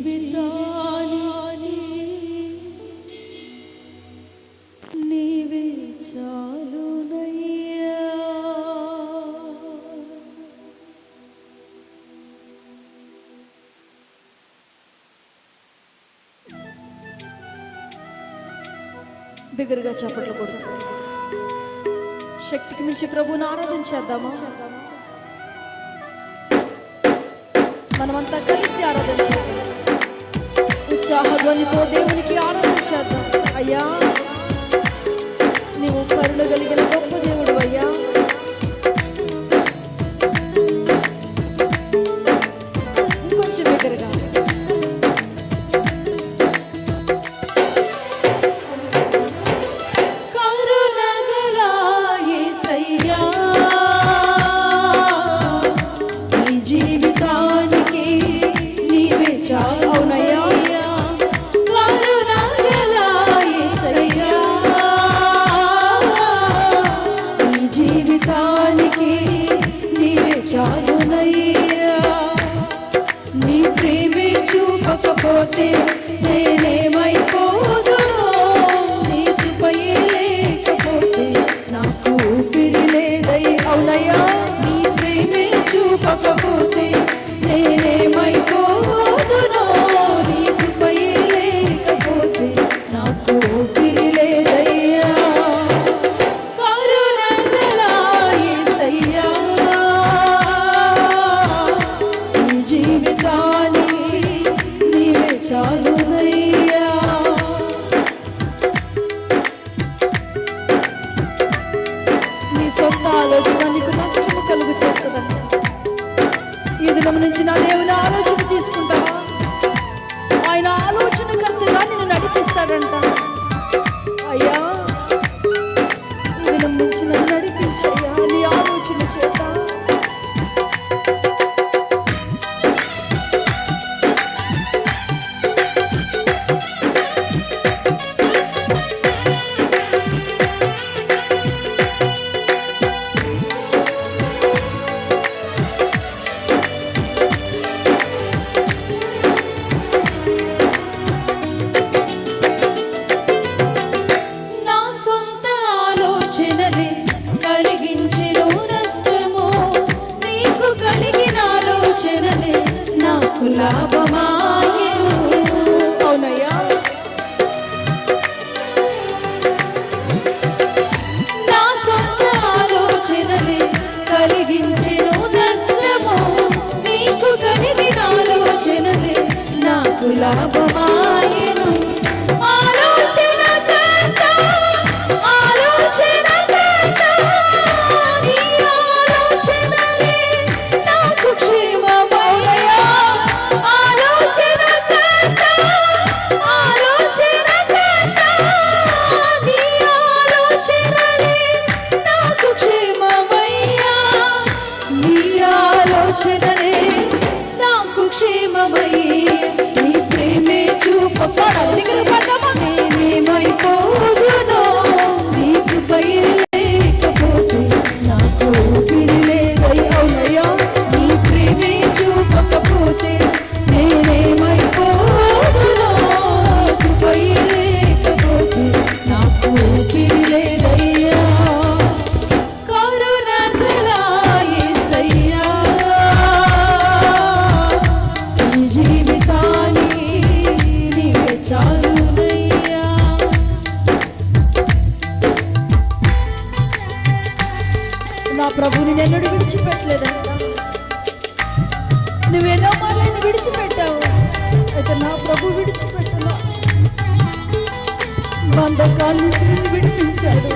జీవితాన్ని నీవే చాలునయ్యా. బిగ్గరగా చప్పట్లు కొడుతూ శక్తికి మించి ప్రభువుని ఆరాధించేద్దామా? మనమంతా కలిసి ఆరాధించాలి. ఉత్సాహధ్వనితో దేవునికి ఆరాధించేద్దాం. అయ్యా, నీవు కరుణ కలిగిన గొప్ప దేవుడు అయ్యా. ఇంకొంచెం బిగ్గరగా నీ ప్రేమే చూపకపోతే నేనేమైపోదునో, నీ కృపయే లేకపోతే నాకు ఊపిరి లేదై. అవునయ్యా, నీ ప్రేమే చూపకపోతే నేనేమైపోదునో, నీ కృపయే లేకపోతే నాకు ఊపిరి లేదయ్యా. నీ సొంత ఆలోచన నీకు నష్టము కలుగు చేస్తుందంట. ఈ దినం నుంచి నా దేవుని ఆలోచన తీసుకుంటావా? ఆయన ఆలోచన కర్తగా నిన్ను నడిపిస్తాడంట. అయ్యా, ఈ దినం నుంచి నన్ను నడిపించయ్యా నీ ఆలోచన చేత. అవునయ్యా, నా సొంత ఆలోచనలే కలిగించెను నష్టము, నీకు కలిగిన ఆలోచనలే నాకు లాభమాయెను. ఆలోచన కర్త, ఆలోచన కర్త, నీ ఆలోచనలే నాకు క్షేమమయ్యా. ఆలోచన కర్త, ఆలోచన కర్త, నీ ఆలోచనలే నాకు క్షేమమయ్యా. నీ ఆలోచనలే నాకు క్షేమమయ్యా. నీ ప్రేమే చూపపడాలి. నేనేమైపోదునో, నీ కృపయే లేకపోతే నాకు ఊపిరి లేదై. అవునయ్యా, నీ ప్రేమే చూపకపోతే నేనేమైపోదునో, కృపయే లేకపోతే నాకు ఊపిరి లేదయ్యా. కరుణ గల యేసయ్యా, ఈ జీవితాన్ని నీవే చాలునయ్యా. నా ప్రభుని ఎన్నడూ విడిచిపెట్టలేదంట. నువ్వెన్నో మార్లు విడిచిపెట్టావు, అయితే నా ప్రభు విడిచిపెట్టలా. బంధకాల నుంచి నిన్ను విడిపించాడు.